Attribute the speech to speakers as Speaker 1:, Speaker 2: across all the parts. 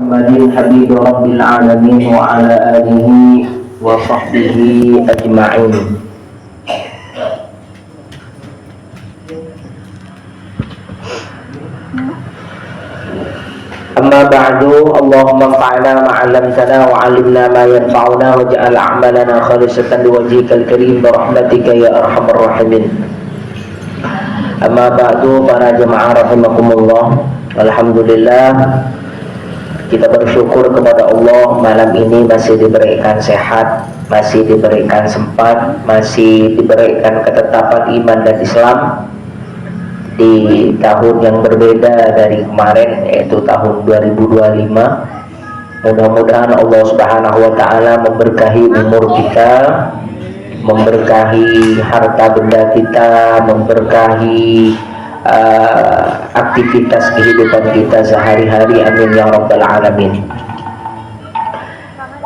Speaker 1: محمد حبيب رب العالمين وعلى آله وصحبه أجمعين. أما بعد اللهم انفعنا ما علمتنا وعلمنا ما ينفعنا واجعل أعمالنا خالصة لوجهك الكريم برحمتك يا أرحم الراحمين. Amma ba'du, para jemaah rahimakumullah. Alhamdulillah, kita bersyukur kepada Allah malam ini masih diberikan sehat, masih diberikan sempat, masih diberikan ketetapan iman dan Islam di tahun yang berbeda dari kemarin, yaitu tahun 2025. Mudah-mudahan Allah Subhanahu wa taala memberkahi umur kita, memberkahi harta benda kita, memberkahi aktivitas kehidupan kita sehari-hari. Amin ya rabbal alamin.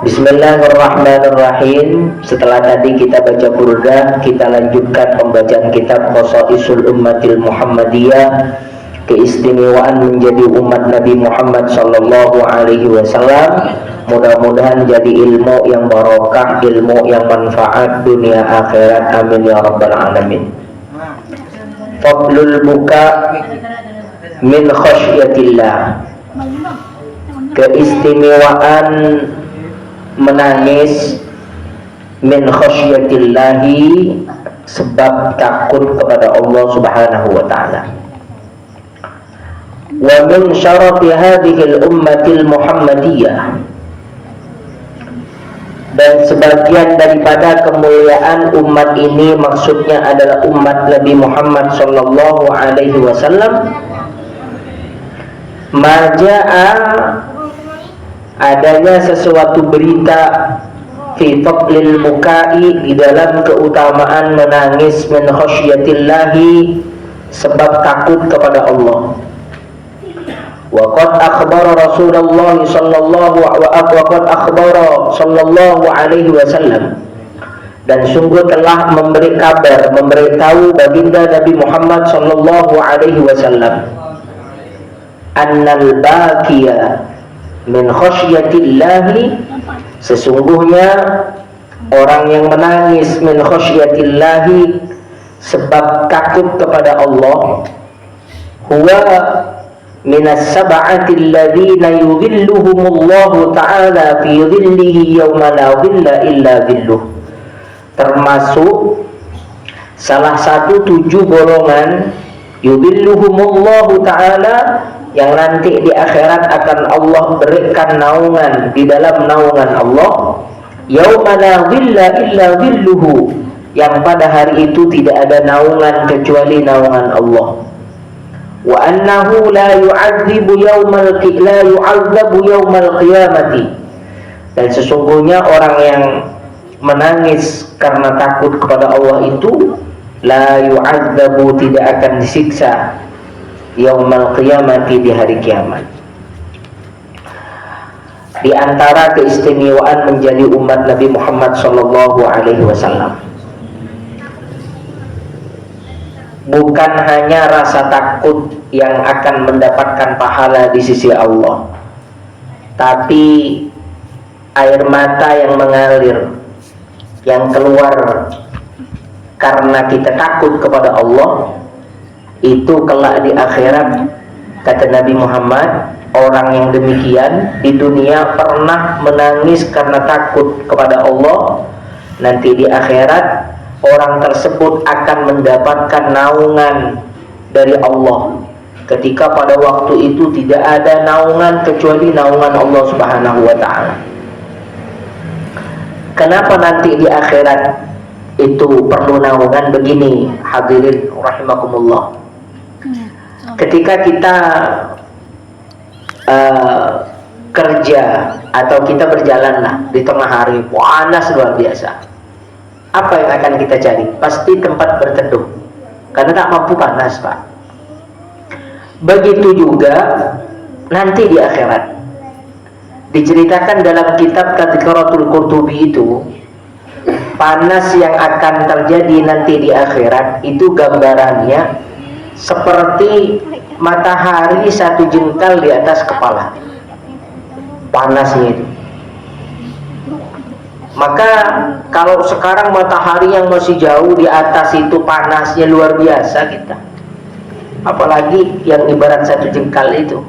Speaker 1: Bismillahirrahmanirrahim. Setelah tadi kita baca burdah, kita lanjutkan pembacaan kitab Khosaisul Ummatil Muhammadiyah, keistimewaan menjadi umat Nabi Muhammad sallallahu alaihi wasallam. Mudah-mudahan jadi ilmu yang barokah, ilmu yang manfaat dunia akhirat. Amin ya rabbal alamin. Fadlul buka min khasyatillah. Keistimewaan menangis min khasyatillahi, sebab takut kepada Allah Subhanahu wa taala. Wa min syarafi hadhil ummatil muhammadiyah, dan sebagian daripada kemuliaan umat ini maksudnya adalah umat Nabi Muhammad sallallahu alaihi wasallam. Maja'a, adanya sesuatu berita, fi fadlil bukai, di dalam keutamaan menangis, min khasyatillahi, sebab takut kepada Allah. Waqad akhbara Rasulullah sallallahu alaihi wasallam, dan sungguh telah memberi kabar, memberitahu baginda Nabi Muhammad sallallahu alaihi wasallam, annal baqiya min khasyatillahi, sesungguhnya orang yang menangis min khasyatillahi, sebab takut kepada Allah, huwa minas sab'ati alladhina yudhilluhumullahu ta'ala fi dhillihi yawma la dhilla illa dhilluh, termasuk salah satu 7 golongan yudhilluhumullahu ta'ala, yang nanti di akhirat akan Allah berikan naungan di dalam naungan Allah, yawma la dhilla illa dhilluhu, yang pada hari itu tidak ada naungan kecuali naungan Allah. Wa annahu la yu'adzibu yawmal qiyamati, dan sesungguhnya orang yang menangis karena takut kepada Allah itu la yu'adzabu, tidak akan disiksa yawmal qiyamati, di hari kiamat. Di antara keistimewaan menjadi umat Nabi Muhammad sallallahu alaihi wasallam, bukan hanya rasa takut yang akan mendapatkan pahala di sisi Allah, tapi air mata yang mengalir, yang keluar karena kita takut kepada Allah, itu kelak di akhirat, kata Nabi Muhammad, orang yang demikian di dunia pernah menangis karena takut kepada Allah, nanti di akhirat orang tersebut akan mendapatkan naungan dari Allah, ketika pada waktu itu tidak ada naungan kecuali naungan Allah Subhanahu wa ta'ala. Kenapa nanti di akhirat itu perlu naungan? Begini hadirin rahimakumullah, ketika kita kerja atau kita berjalan di tengah hari, panas luar biasa, apa yang akan kita cari? Pasti tempat berteduh, karena tak mampu panas, Pak. Begitu juga nanti di akhirat. Diceritakan dalam kitab Tadhkiratul Qurtubi itu, panas yang akan terjadi nanti di akhirat itu gambarannya seperti matahari 1 jengkal di atas kepala. panasnya itu. Maka kalau sekarang matahari yang masih jauh di atas itu panasnya luar biasa kita, apalagi yang ibarat satu jengkal itu.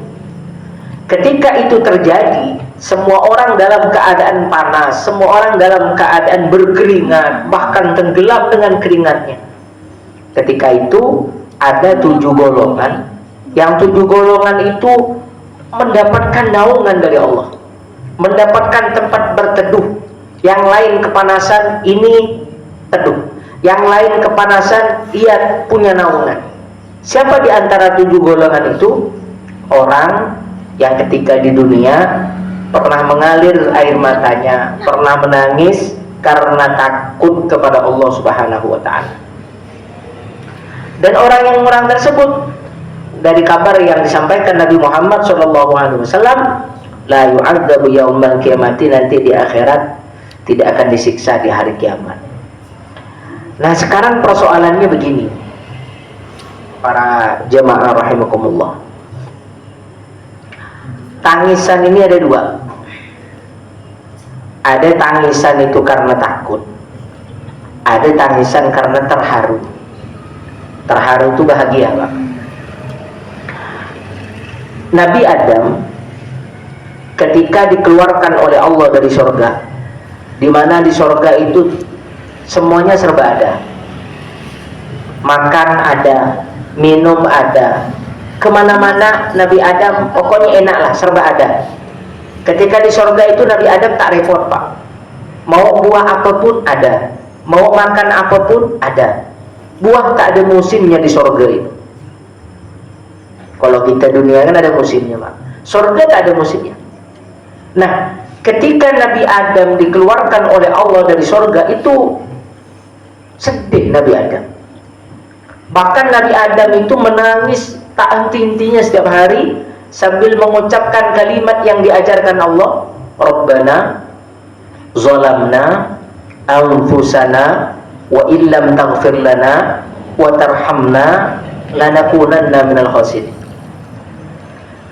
Speaker 1: Ketika itu terjadi, semua orang dalam keadaan panas, semua orang dalam keadaan berkeringat, bahkan tenggelam dengan keringatnya. Ketika itu ada 7 golongan, yang 7 golongan itu mendapatkan naungan dari Allah, mendapatkan tempat berteduh. Yang lain kepanasan, ini teduh. Yang lain kepanasan, ia punya naungan. Siapa di antara 7 golongan itu? Orang yang ketika di dunia pernah mengalir air matanya, pernah menangis karena takut kepada Allah Subhanahu wa ta'ala. Dan orang tersebut, dari kabar yang disampaikan Nabi Muhammad SAW, la yu'adzabu yaumal qiyamati, nanti di akhirat tidak akan disiksa di hari kiamat. Nah, sekarang persoalannya begini, para jemaah rahimakumullah. Tangisan ini ada 2. Ada tangisan itu karena takut, ada tangisan karena terharu. Terharu itu bahagia, Pak. Nabi Adam ketika dikeluarkan oleh Allah dari surga, di mana di surga itu semuanya serba ada, makan ada, minum ada, kemana-mana Nabi Adam pokoknya enak lah, serba ada. Ketika di surga itu Nabi Adam tak repot, Pak. Mau buah apapun ada, mau makan apapun ada. Buah tak ada musimnya di surga itu. Kalau kita dunia kan ada musimnya, Pak. Surga tak ada musimnya. Nah, ketika Nabi Adam dikeluarkan oleh Allah dari surga itu sedih Nabi Adam. Bahkan Nabi Adam itu menangis tak henti-hentinya setiap hari sambil mengucapkan kalimat yang diajarkan Allah, Rabbana zalamna anfusana wa illam taghfir lana wa tarhamna lanakunanna minal khasirin.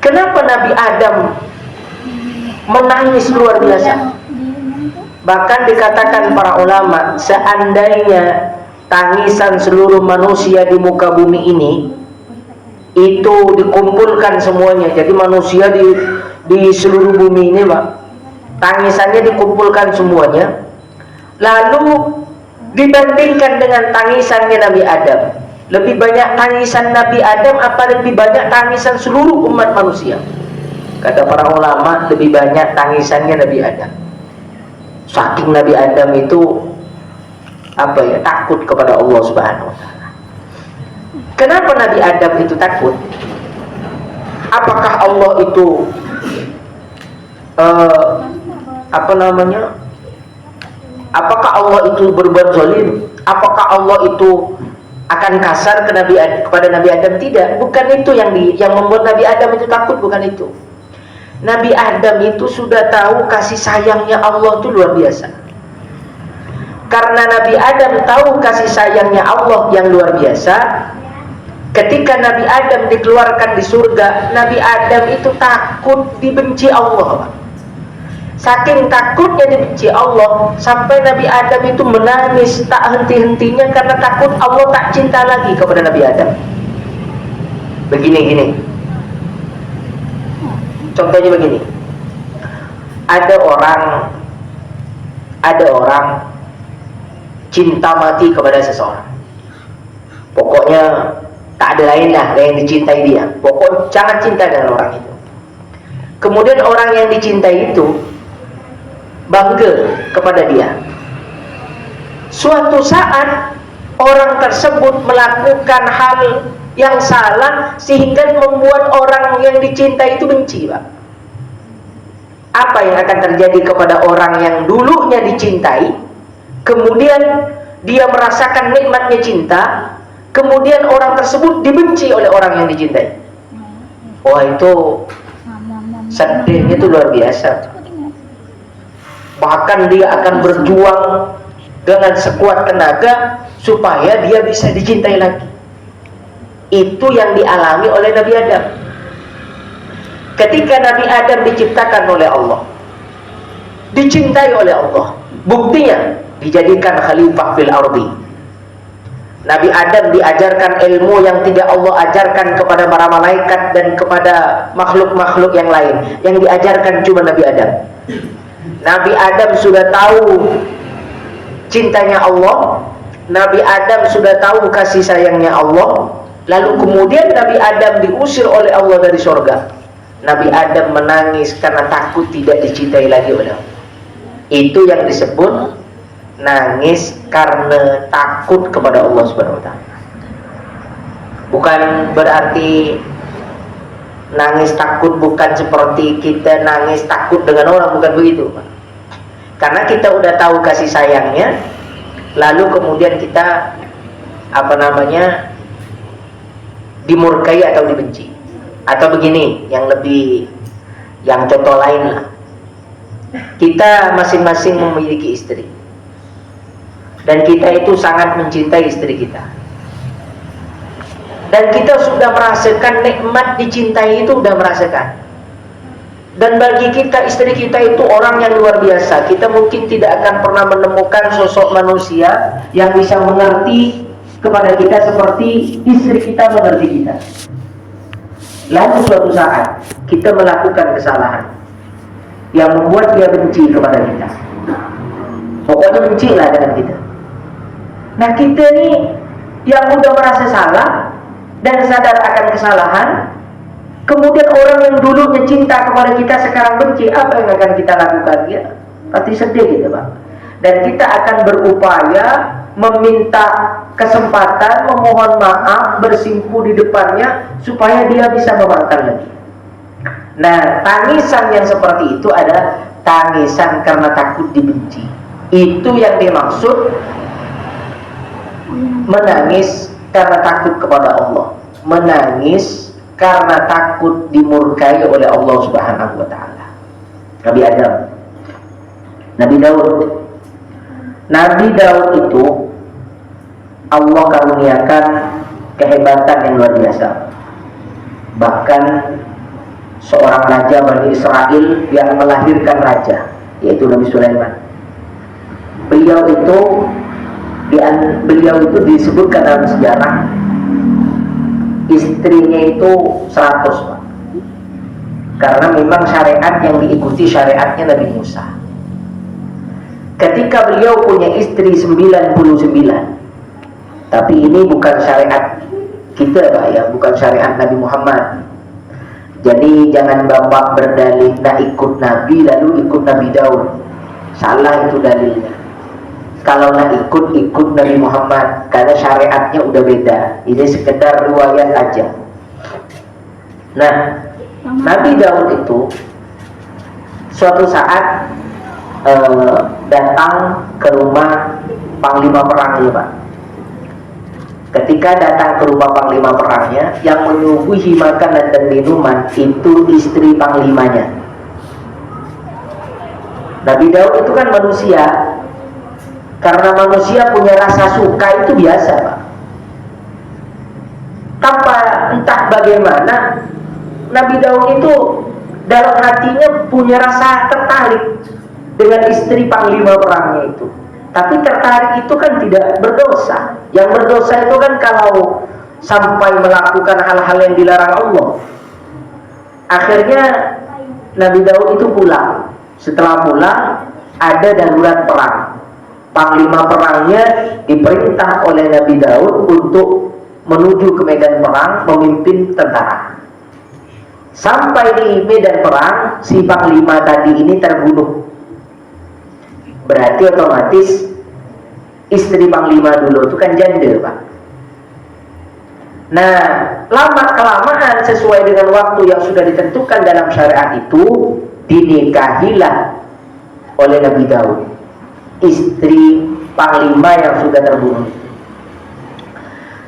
Speaker 1: Kenapa Nabi Adam menangis luar biasa? Bahkan dikatakan para ulama, seandainya tangisan seluruh manusia di muka bumi ini itu dikumpulkan semuanya, jadi manusia di seluruh bumi ini, Pak, tangisannya dikumpulkan semuanya, lalu dibandingkan dengan tangisannya Nabi Adam, lebih banyak tangisan Nabi Adam apa lebih banyak tangisan seluruh umat manusia? Kata para ulama, lebih banyak tangisannya Nabi Adam. Saking Nabi Adam itu takut kepada Allah Subhanahu wa ta'ala. Kenapa Nabi Adam itu takut? Apakah Allah itu apakah Allah itu berbuat zalim? Apakah Allah itu akan kasar kepada Nabi Adam? Tidak, bukan itu yang membuat Nabi Adam itu takut, bukan itu. Nabi Adam itu sudah tahu kasih sayangnya Allah itu luar biasa. Karena Nabi Adam tahu kasih sayangnya Allah yang luar biasa, ketika Nabi Adam dikeluarkan di surga, Nabi Adam itu takut dibenci Allah. Saking takutnya dibenci Allah, sampai Nabi Adam itu menangis tak henti-hentinya karena takut Allah tak cinta lagi kepada Nabi Adam. Begini. Contohnya begini. Ada orang cinta mati kepada seseorang. Pokoknya tak ada lain lah yang dicintai dia. Pokoknya jangan cinta dengan orang itu. Kemudian orang yang dicintai itu bangga kepada dia. Suatu saat orang tersebut melakukan hal yang salah sehingga membuat orang yang dicintai itu benci, Pak. Apa yang akan terjadi kepada orang yang dulunya dicintai, kemudian dia merasakan nikmatnya cinta, kemudian orang tersebut dibenci oleh orang yang dicintai? Wah, itu sedihnya itu luar biasa. Bahkan dia akan berjuang dengan sekuat tenaga supaya dia bisa dicintai lagi. Itu yang dialami oleh Nabi Adam. Ketika Nabi Adam diciptakan oleh Allah, dicintai oleh Allah. Buktinya dijadikan khalifah fil ardi. Nabi Adam diajarkan ilmu yang tidak Allah ajarkan kepada para malaikat dan kepada makhluk-makhluk yang lain. Yang diajarkan cuma Nabi Adam. Nabi Adam sudah tahu cintanya Allah. Nabi Adam sudah tahu kasih sayangnya Allah. Lalu kemudian Nabi Adam diusir oleh Allah dari surga. Nabi Adam menangis karena takut tidak dicintai lagi oleh Allah. Itu yang disebut nangis karena takut kepada Allah Subhanahu wa taala. Bukan berarti nangis takut bukan seperti kita nangis takut dengan orang, bukan begitu. Karena kita udah tahu kasih sayangnya, lalu kemudian kita dimurkai atau dibenci. Atau begini, yang contoh lain lah. Kita masing-masing memiliki istri. Dan kita itu sangat mencintai istri kita. Dan kita sudah merasakan nikmat dicintai itu, sudah merasakan. Dan bagi kita, istri kita itu orang yang luar biasa. Kita mungkin tidak akan pernah menemukan sosok manusia yang bisa mengerti kepada kita seperti istri kita mengerti kita. Lalu suatu saat kita melakukan kesalahan yang membuat dia benci kepada kita. Pokoknya benci lah dengan kita. Nah, kita nih yang udah merasa salah dan sadar akan kesalahan, kemudian orang yang dulunya cinta kepada kita sekarang benci, apa yang akan kita lakukan? Ya, pasti sedih gitu, Pak. Dan kita akan berupaya meminta kesempatan, memohon maaf, bersimpu di depannya supaya dia bisa memaafkan lagi. Nah, tangisan yang seperti itu adalah tangisan karena takut dibenci. Itu yang dimaksud menangis karena takut kepada Allah, menangis karena takut dimurkai oleh Allah Subhanahu wa taala. Nabi Adam, Nabi Daud itu Allah karuniakan kehebatan yang luar biasa. Bahkan seorang raja Bani Israel yang melahirkan raja, yaitu Nabi Sulaiman. Beliau itu disebutkan dalam sejarah istrinya itu 100, Pak. Karena memang syariat yang diikuti syariatnya Nabi Musa. Ketika beliau punya istri 99, tapi ini bukan syariat kita, Pak, ya, bukan syariat Nabi Muhammad. Jadi jangan Bapak berdalih nak ikut Nabi lalu ikut Nabi Daud. Salah itu dalilnya. Kalau nak ikut Nabi Muhammad, karena syariatnya udah beda. Ini sekedar riwayat aja. Nah, Nabi Daud itu suatu saat datang ke rumah panglima perangnya, Pak. Ketika datang ke rumah panglima perangnya, yang menyuguhi makanan dan minuman itu istri panglimanya. Nabi Daud itu kan manusia. Karena manusia punya rasa suka itu biasa, Pak. Tanpa entah bagaimana, Nabi Daud itu dalam hatinya punya rasa tertarik dengan istri panglima perangnya itu. Tapi tertarik itu kan tidak berdosa. Yang berdosa itu kan kalau sampai melakukan hal-hal yang dilarang Allah. Akhirnya Nabi Daud itu pulang. Setelah pulang, ada darurat perang. Panglima perangnya diperintah oleh Nabi Daud untuk menuju ke medan perang memimpin tentara. Sampai di medan perang, si panglima tadi ini terbunuh. Berarti otomatis istri panglima dulu itu kan janda, Pak. Nah, lama-kelamaan sesuai dengan waktu yang sudah ditentukan dalam syariat itu, dinikahilah oleh Nabi Daud istri panglima yang sudah terbunuh.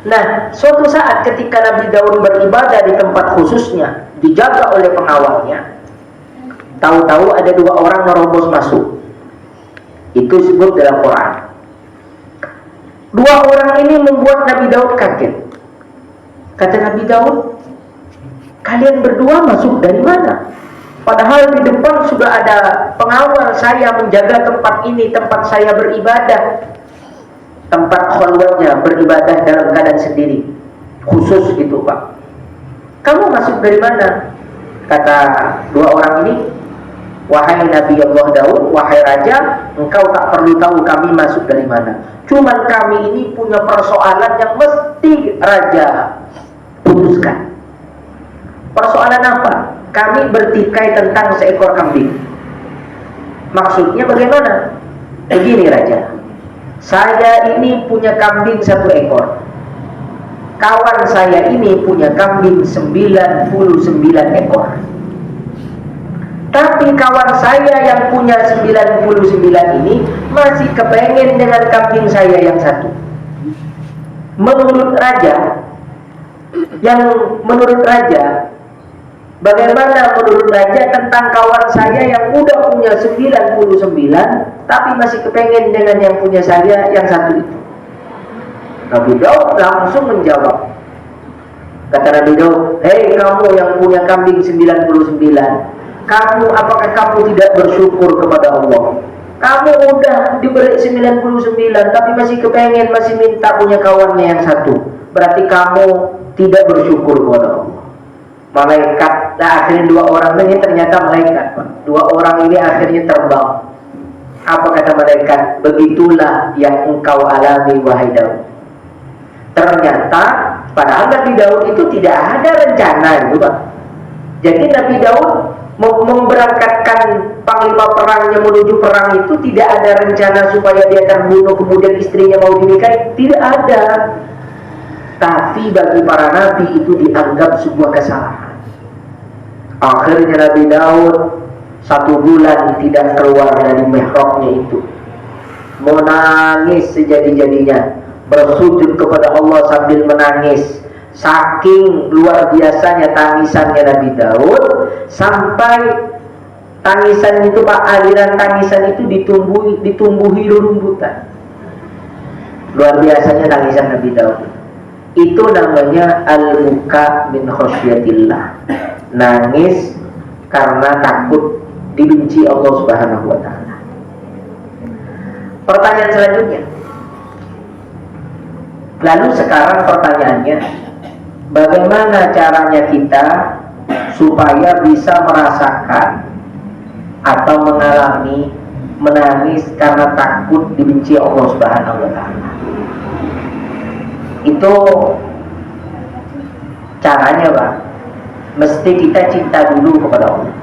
Speaker 1: Nah, suatu saat ketika Nabi Daud beribadah di tempat khususnya, dijaga oleh pengawalnya, tahu-tahu ada 2 orang merobos masuk. Itu disebut dalam Quran. 2 orang ini membuat Nabi Daud kaget. Kata Nabi Daud, kalian berdua masuk dari mana? Padahal di depan sudah ada pengawal saya menjaga tempat ini, tempat saya beribadah, tempat khalwatnya beribadah dalam keadaan sendiri, khusus gitu Pak. Kamu masuk dari mana? Kata dua orang ini, wahai Nabi Allah Daud, wahai Raja, engkau tak perlu tahu kami masuk dari mana. Cuman kami ini punya persoalan yang mesti Raja putuskan. Persoalan apa? Kami bertikai tentang seekor kambing. Maksudnya bagaimana? Begini Raja, saya ini punya kambing 1 ekor. Kawan saya ini punya kambing 99 ekor. Tapi kawan saya yang punya 99 ini masih kepengen dengan kambing saya yang 1. Menurut Raja, bagaimana menurut Raja tentang kawan saya yang udah punya 99 tapi masih kepengen dengan yang punya saya yang 1 itu? Nabi Daud langsung menjawab. Kata Nabi Daud, hei kamu yang punya kambing 99, apakah kamu tidak bersyukur kepada Allah? Kamu udah diberi 99 tapi masih kepengen, masih minta punya kawannya yang 1. Berarti kamu tidak bersyukur kepada Allah. Malaikat, akhirnya 2 orang ini ternyata malaikat. 2 orang ini akhirnya terbang. Apa kata malaikat? Begitulah yang engkau alami wahai Daud. Ternyata padahal Nabi Daud itu tidak ada rencana itu Pak. Jadi Nabi Daud memberangkatkan panglima perangnya menuju perang itu tidak ada rencana supaya dia terbunuh kemudian istrinya mau dinikahi, tidak ada. Tapi bagi para nabi itu dianggap sebuah kesalahan. Akhirnya Nabi Daud 1 bulan tidak keluar dari mihrabnya itu, menangis sejadi-jadinya, bersujud kepada Allah sambil menangis. Saking luar biasanya tangisannya Nabi Daud, sampai tangisan itu Pak, aliran tangisan itu ditumbuhi rerumputan. Luar biasanya tangisan Nabi Daud. Itu namanya al-buka min khosyatillah, nangis karena takut dibenci Allah Subhanahu wa ta'ala. Pertanyaan selanjutnya, lalu sekarang pertanyaannya, bagaimana caranya kita supaya bisa merasakan atau mengalami menangis karena takut dibenci Allah Subhanahu wa ta'ala? Itu caranya Pak, mesti kita cinta dulu kepada Allah.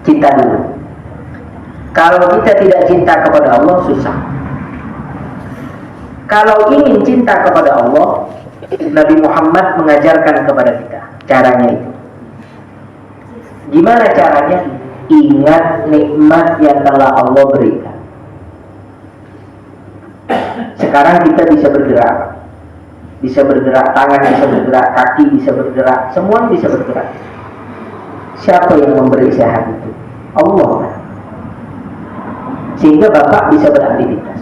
Speaker 1: Cinta dulu. Kalau kita tidak cinta kepada Allah, susah. Kalau ingin cinta kepada Allah, Nabi Muhammad mengajarkan kepada kita caranya itu. Gimana caranya? Ingat nikmat yang telah Allah berikan. Sekarang kita bisa bergerak, tangan bisa bergerak, kaki bisa bergerak, semua bisa bergerak. Siapa yang memberi sehat itu? Allah. Sehingga Bapak bisa beraktivitas.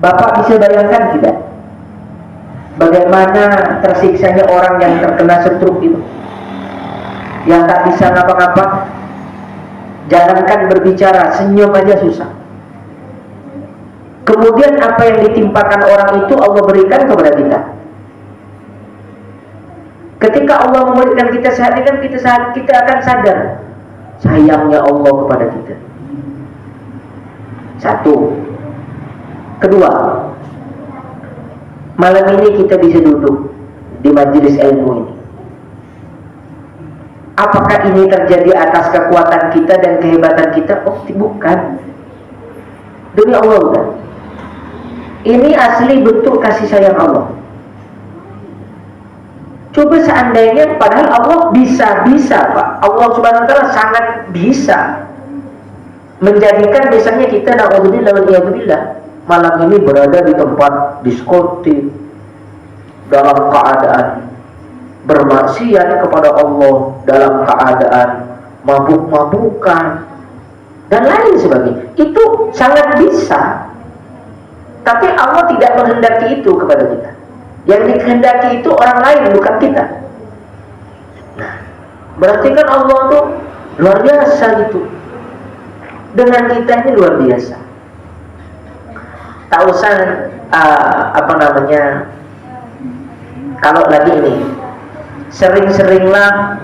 Speaker 1: Bapak bisa bayangkan tidak bagaimana tersiksanya orang yang terkena stroke itu, yang tak bisa ngapa-ngapa, jangankan berbicara, senyum aja susah. Kemudian apa yang ditimpakan orang itu Allah berikan kepada kita. Ketika Allah memberikan kita sehat, kita akan sadar sayangnya Allah kepada kita. 1. Kedua, malam ini kita bisa duduk di majelis ilmu ini. Apakah ini terjadi atas kekuatan kita dan kehebatan kita? Oh, bukan. Demi Allah bukan. Ini asli bentuk kasih sayang Allah. Coba seandainya, padahal Allah bisa Pak. Allah Subhanahu wa ta'ala sangat bisa menjadikan misalnya kita na'udzubillah malam ini berada di tempat diskotik dalam keadaan bermaksiat kepada Allah, dalam keadaan mabuk-mabukan dan lain sebagainya. Itu sangat bisa. Tapi Allah tidak menghendaki itu kepada kita. Yang dikehendaki itu orang lain, bukan kita. Nah, Berarti kan Allah tuh luar biasa gitu. Dengan kita ini luar biasa. Tak usah kalau lagi ini sering-seringlah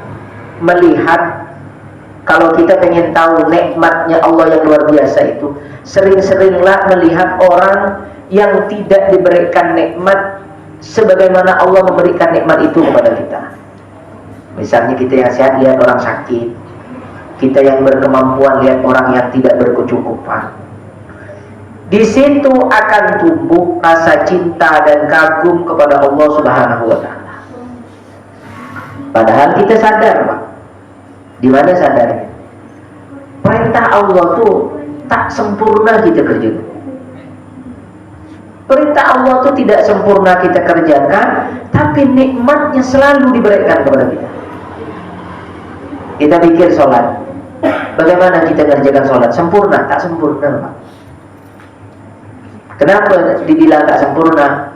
Speaker 1: melihat, kalau kita pengen tahu nikmatnya Allah yang luar biasa itu, sering-seringlah melihat orang yang tidak diberikan nikmat sebagaimana Allah memberikan nikmat itu kepada kita. Misalnya kita yang sehat lihat orang sakit, kita yang berkemampuan lihat orang yang tidak berkecukupan. Di situ akan tumbuh rasa cinta dan kagum kepada Allah Subhanahu wa taala. Padahal kita sadar, Pak. Di mana sadarnya? Perintah Allah tuh tak sempurna kita kerjakan. Perintah Allah tuh tidak sempurna kita kerjakan, tapi nikmatnya selalu diberikan kepada kita. Kita pikir sholat, bagaimana kita kerjakan sholat? Sempurna? Tak sempurna, Pak. Kenapa dibilang tak sempurna?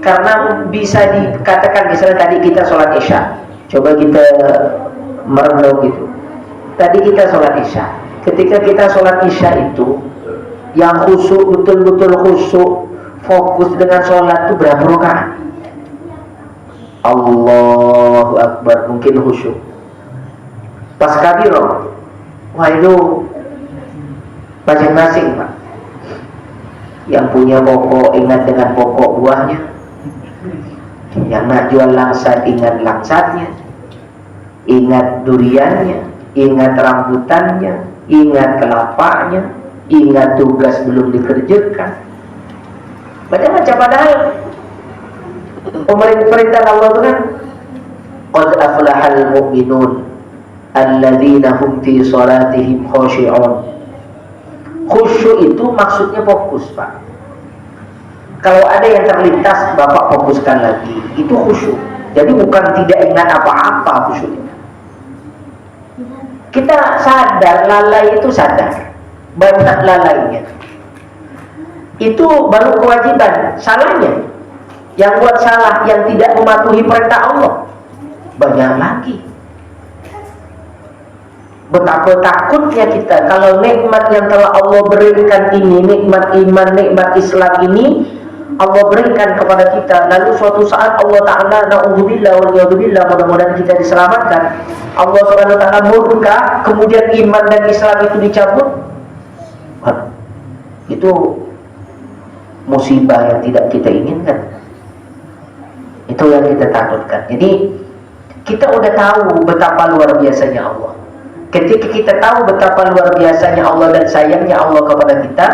Speaker 1: Karena bisa dikatakan, misalnya tadi kita sholat isya, coba kita merenung gitu. Tadi kita sholat isya, ketika kita sholat isya itu yang khusyuk, betul-betul khusyuk, fokus dengan sholat itu berapa rakaat? Allahu Akbar, mungkin khusyuk. Pas kabiro, wah itu masing-masing, Pak. Yang punya pokok ingat dengan pokok buahnya, yang nak jual langsat ingat langsatnya, ingat duriannya, ingat rambutannya, ingat kelapanya, ingat tugas belum dikerjakan. Macam-macam. Padahal perintah Allah itu kan qad aflahal mu'minun alladzina hum fi salatihim khashi'un. Khusyuk itu maksudnya fokus, Pak. Kalau ada yang terlintas, Bapak fokuskan lagi. Itu khusyuk. Jadi bukan tidak ingat apa-apa khusyuknya. Kita sadar, lalai itu sadar. Banyak lalainya. Itu baru kewajiban. Salahnya, yang buat salah, yang tidak mematuhi perintah Allah, banyak lagi. Betapa takutnya kita kalau nikmat yang telah Allah berikan ini, nikmat iman, nikmat Islam ini Allah berikan kepada kita, lalu suatu saat Allah Ta'ala, na'udzubillah waliyadzubillah, mudah-mudahan kita diselamatkan, Allah Subhanahu wa ta'ala murka, kemudian iman dan Islam itu dicabut. Itu musibah yang tidak kita inginkan. Itu yang kita takutkan. Jadi kita udah tahu betapa luar biasanya Allah. Ketika kita tahu betapa luar biasanya Allah dan sayangnya Allah kepada kita,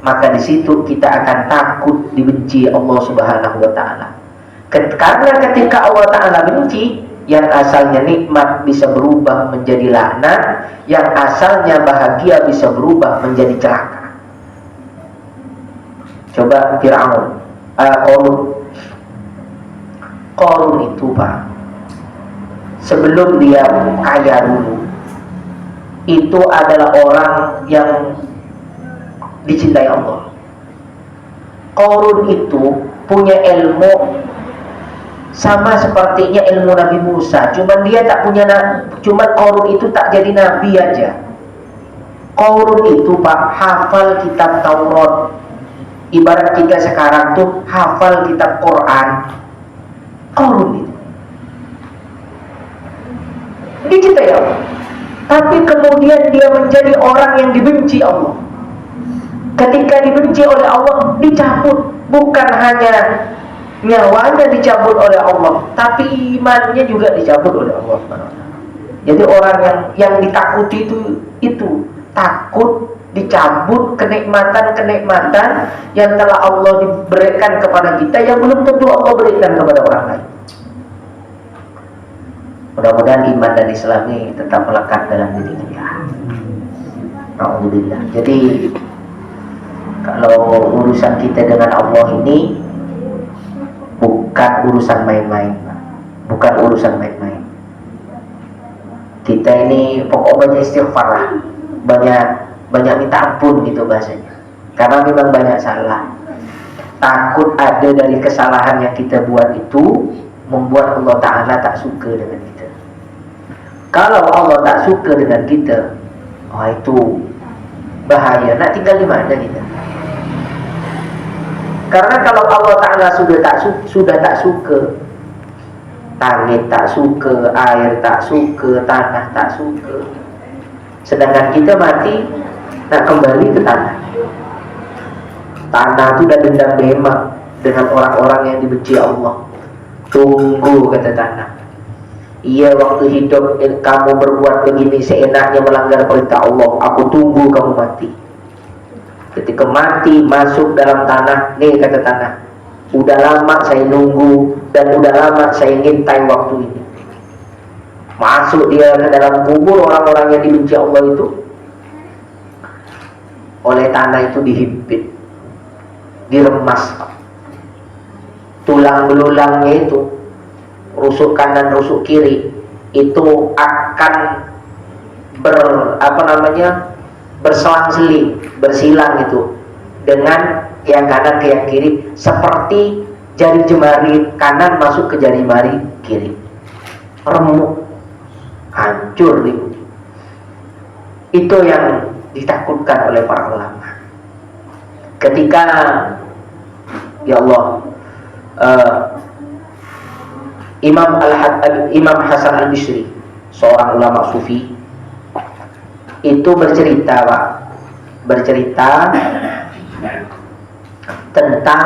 Speaker 1: maka di situ kita akan takut dibenci Allah Subhanahu wa ta'ala. Karena ketika Allah Ta'ala benci, yang asalnya nikmat bisa berubah menjadi laknat, yang asalnya bahagia bisa berubah menjadi celaka. Coba Fir'aun, Qarun itu, Pak, sebelum dia kaya dulu, itu adalah orang yang dicintai Allah. Qarun itu punya ilmu sama sepertinya ilmu Nabi Musa, cuman dia tak punya, cuman Qarun itu tak jadi nabi aja. Qarun itu, Pak, hafal kitab Taurat. Ibarat kita sekarang tuh hafal kitab Quran. Qarun itu dicintai Allah, tapi kemudian dia menjadi orang yang dibenci Allah. Ketika dibenci oleh Allah, dicabut. Bukan hanya nyawanya dicabut oleh Allah, tapi imannya juga dicabut oleh Allah. Jadi orang yang ditakuti itu takut dicabut kenikmatan-kenikmatan yang telah Allah diberikan kepada kita, yang belum tentu Allah berikan kepada orang lain. Mudah-mudahan iman dan Islam ini tetap melekat dalam diri kita. Alhamdulillah. Jadi kalau urusan kita dengan Allah ini bukan urusan main-main, bukan urusan main-main. Kita ini pokoknya istighfar lah, banyak minta ampun gitu bahasanya. Karena memang banyak salah. Takut ada dari kesalahan yang kita buat itu membuat Allah Ta'ala tak suka dengan kita. Kalau Allah tak suka dengan kita, oh itu bahaya. Nak tinggal di mana kita? Karena kalau Allah Ta'ala sudah tak suka, langit tak suka, air tak suka, tanah tak suka, sedangkan kita mati nak kembali ke tanah. Tanah itu dah dendam memang dengan orang-orang yang dibenci Allah. Tunggu, kata tanah. Iya, waktu hidup kamu berbuat begini seenaknya melanggar perintah Allah, aku tunggu kamu mati. Ketika mati masuk dalam tanah, nih kata tanah, udah lama saya nunggu dan udah lama saya ngintai waktu ini. Masuk dia ke dalam kubur orang-orang yang dibenci Allah itu, oleh tanah itu dihimpit, diremas. Tulang belulangnya itu, rusuk kanan, rusuk kiri, itu akan berselang-seling, bersilang itu dengan yang kanan ke yang kiri, seperti jari jemari kanan masuk ke jari jemari kiri. Remuk, hancur itu. Itu yang ditakutkan oleh para ulama. Ketika ya Allah, Imam Hasan Al-Bisri, seorang ulama sufi, itu bercerita tentang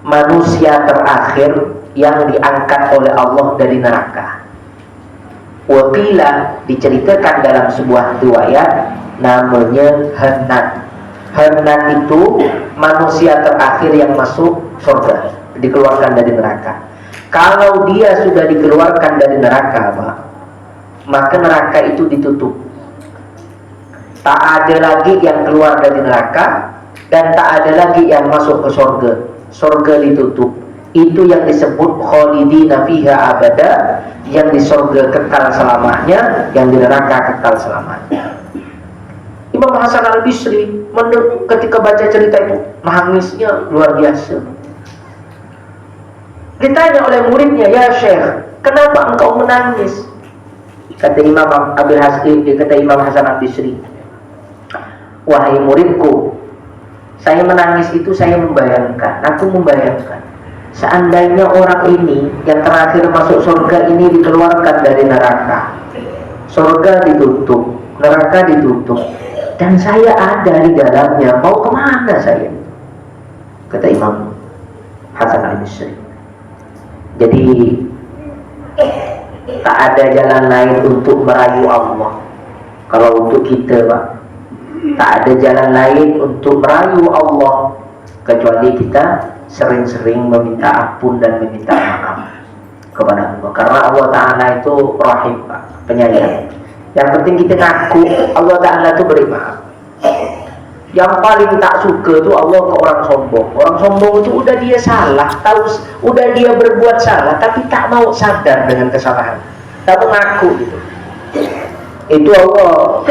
Speaker 1: manusia terakhir yang diangkat oleh Allah dari neraka. Waqila, diceritakan dalam sebuah riwayat, namanya Hanan. Hanan itu manusia terakhir yang masuk surga, dikeluarkan dari neraka. Kalau dia sudah dikeluarkan dari neraka, maka neraka itu ditutup. Tak ada lagi yang keluar dari neraka, dan tak ada lagi yang masuk ke surga. Surga ditutup. Itu yang disebut khalidina fiha abada, yang di surga kekal selamanya, yang di neraka kekal selamanya. Imam Hasan Al-Bisri ketika baca cerita itu, nangisnya luar biasa. Ditanya oleh muridnya, ya Syekh, kenapa engkau menangis? Kata Imam Hasan Al-Bisri, wahai muridku, saya menangis itu saya membayangkan, aku membayangkan, seandainya orang ini yang terakhir masuk surga ini dikeluarkan dari neraka, surga ditutup, neraka ditutup, dan saya ada di dalamnya, mau kemana saya? Kata Imam Hasan Al-Bisri. Jadi tak ada jalan lain untuk merayu Allah. Kalau untuk kita, Pak, tak ada jalan lain untuk merayu Allah kecuali kita sering-sering meminta ampun dan meminta maaf kepada Allah. Karena Allah Ta'ala itu rahim, Pak, penyayang. Yang penting kita ngaku Allah Ta'ala itu beri maaf. Yang paling tak suka itu Allah ke orang sombong. Orang sombong itu udah dia salah, udah dia berbuat salah, tapi tak mau sadar dengan kesalahan, tak mau ngaku gitu. Itu Allah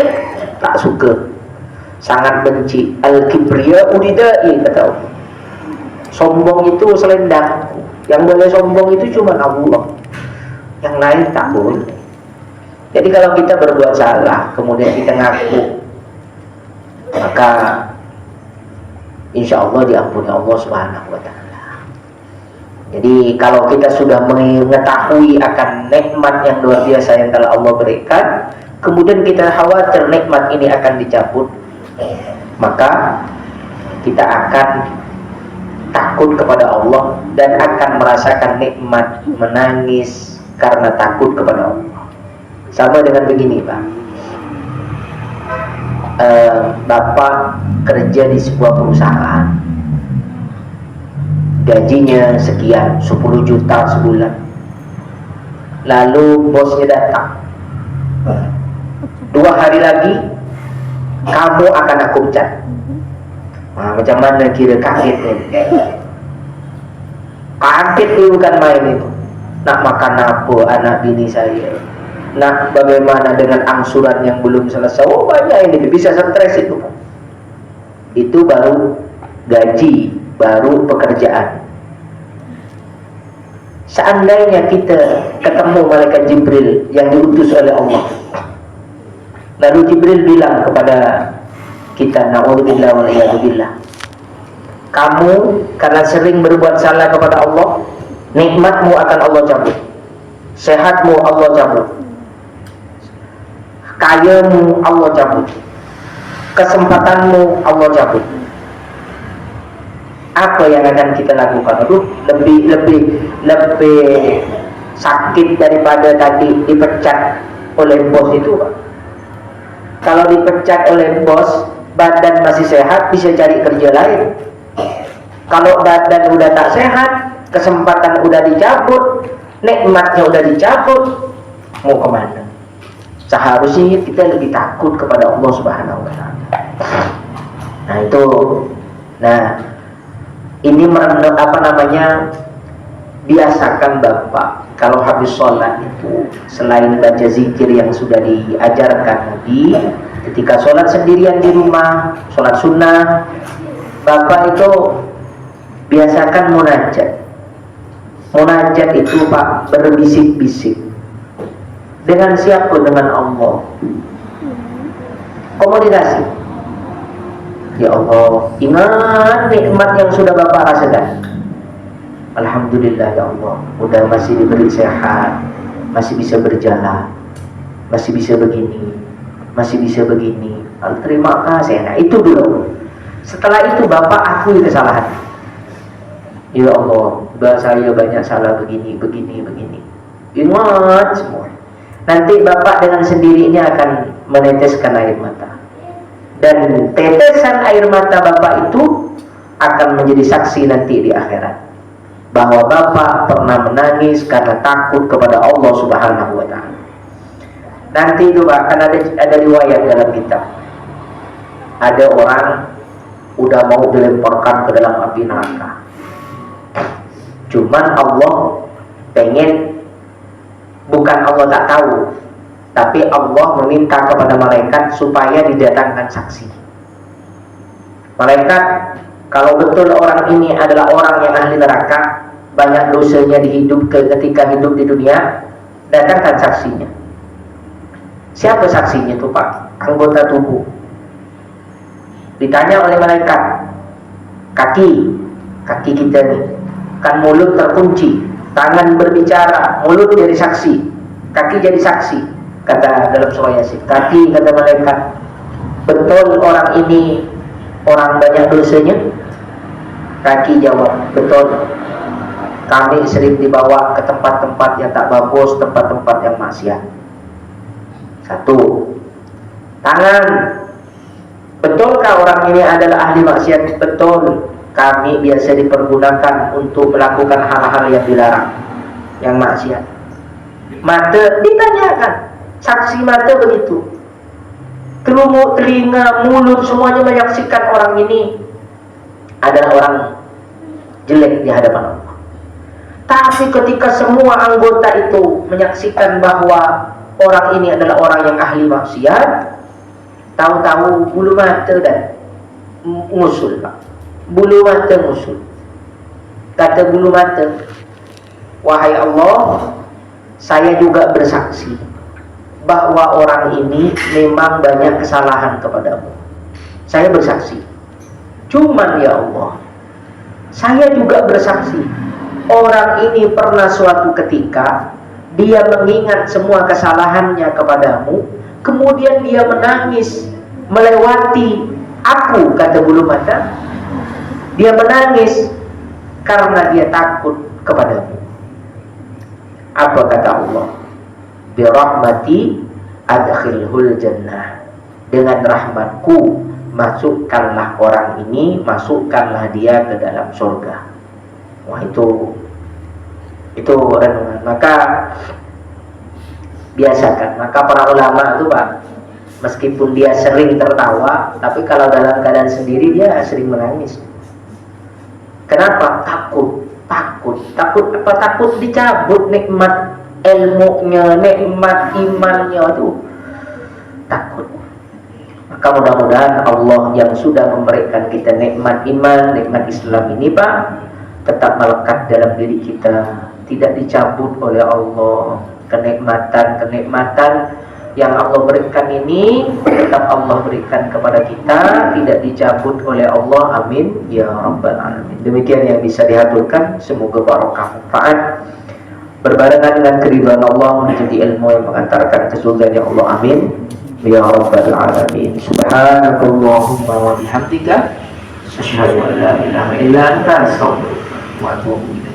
Speaker 1: tak suka, sangat benci. Al-kibriya uridai, kata Allah. Sombong itu selendang. Yang boleh sombong itu cuma Allah, yang lain tak boleh. Jadi kalau kita berbuat salah kemudian kita ngaku, maka insya Allah diampuni Allah Subhanahu wa Ta'ala. Jadi kalau kita sudah mengetahui akan nikmat yang luar biasa yang telah Allah berikan, kemudian kita khawatir nikmat ini akan dicabut, maka kita akan takut kepada Allah dan akan merasakan nikmat, menangis karena takut kepada Allah. Sama dengan begini, Pak. Bapak kerja di sebuah perusahaan, gajinya sekian, 10 juta sebulan. Lalu bosnya datang, 2 hari lagi kamu akan aku pecat. Nah, macam mana kira kaget nih? Kaget nih, bukan main itu. Nak makan apa anak bini saya? Nah, bagaimana dengan angsuran yang belum selesai? Oh, banyak ini, bisa stres itu. Itu baru gaji, baru pekerjaan. Seandainya kita ketemu malaikat Jibril yang diutus oleh Allah, lalu Jibril bilang kepada kita, na'udzubillah wal iyadzubillah, kamu karena sering berbuat salah kepada Allah, nikmatmu akan Allah cabut, sehatmu Allah cabut, kayamu Allah cabut, kesempatanmu Allah cabut. Apa yang akan kita lakukan? Aduh, lebih sakit daripada tadi dipecat oleh bos itu, Pak. Kalau dipecat oleh bos, badan masih sehat, bisa cari kerja lain. Kalau badan udah tak sehat, kesempatan udah dicabut, nikmatnya udah dicabut, mau kemana? Seharusnya kita lebih takut kepada Allah Subhanahu wa Ta'ala. Nah itu, ini biasakan Bapak kalau habis sholat itu, selain baca zikir yang sudah diajarkan Nabi, ketika sholat sendirian di rumah, sholat sunnah, Bapak itu biasakan munajat. Munajat itu Pak, berbisik-bisik. Dengan siapa? Dengan Allah. Komunikasi. Ya Allah, ingat nikmat yang sudah Bapak rasakan. Alhamdulillah ya Allah, udah masih diberi sehat, masih bisa berjalan, masih bisa begini, masih bisa begini. Terima kasih. Nah itu dulu. Setelah itu Bapak akui kesalahan. Ya Allah, udah saya banyak salah begini. Ingat semua. Nanti Bapak dengan sendirinya akan meneteskan air mata. Dan tetesan air mata Bapak itu akan menjadi saksi nanti di akhirat bahwa Bapak pernah menangis karena takut kepada Allah Subhanahu wa Ta'ala. Nanti itu Pak, akan ada riwayat dalam kitab. Ada orang udah mau dilemparkan ke dalam api neraka. Cuman Allah pengen, bukan Allah tak tahu, tapi Allah meminta kepada malaikat supaya didatangkan saksi. Malaikat, kalau betul orang ini adalah orang yang ahli neraka, banyak dosanya ketika hidup di dunia, datangkan saksinya. Siapa saksinya itu Pak? Anggota tubuh. Ditanya oleh malaikat, kaki kita nih, kan mulut terkunci, tangan berbicara, mulut jadi saksi, kaki jadi saksi. Kata dalam surah Yasin, kaki, kata malaikat, betul orang ini orang banyak dosanya? Kaki jawab, betul. Kami sering dibawa ke tempat-tempat yang tak bagus, tempat-tempat yang maksiat. Satu. Tangan, betulkah orang ini adalah ahli maksiat? Betul. Kami biasa dipergunakan untuk melakukan hal-hal yang dilarang, yang maksiat. Mata, ditanyakan. Saksi mata begitu. Telinga, mulut, semuanya menyaksikan orang ini adalah orang jelek di hadapan Allah. Tapi ketika semua anggota itu menyaksikan bahwa orang ini adalah orang yang ahli maksiat, tahu-tahu bulu mata dan ngusul Pak. Bulu mata ngusul. Kata bulu mata, wahai Allah, saya juga bersaksi bahwa orang ini memang banyak kesalahan kepadamu. Saya bersaksi. Cuman ya Allah, saya juga bersaksi, orang ini pernah suatu ketika dia mengingat semua kesalahannya kepadamu, kemudian dia menangis melewati aku, kata bulu mata. Dia menangis karena dia takut kepadamu. Apa kata Allah? Birahmati adkhilhul jannah, dengan rahmatku masukkanlah orang ini, masukkanlah dia ke dalam surga. Wah itu renungan. Maka biasakan. Maka para ulama itu Pak, meskipun dia sering tertawa, tapi kalau dalam keadaan sendiri dia sering menangis. Kenapa? Takut apa? Takut dicabut nikmat ilmunya, nikmat imannya itu. Takut. Maka mudah-mudahan Allah yang sudah memberikan kita nikmat iman, nikmat Islam ini Pak, tetap melekat dalam diri kita, tidak dicabut oleh Allah. Kenikmatan yang Allah berikan ini tetap Allah berikan kepada kita, tidak dicabut oleh Allah. Amin ya rabbal alamin. Demikian yang bisa dihaturkan, semoga barokah manfaat berbarengan dengan keridhaan Allah, menjadi ilmu yang mengantarkan ke surga ya Allah. Amin ya rabbal alamin. Subhanakallahumma wa bihamdika asyhadu an la ilaha illa anta astaghfiruka wa atubu ilaik.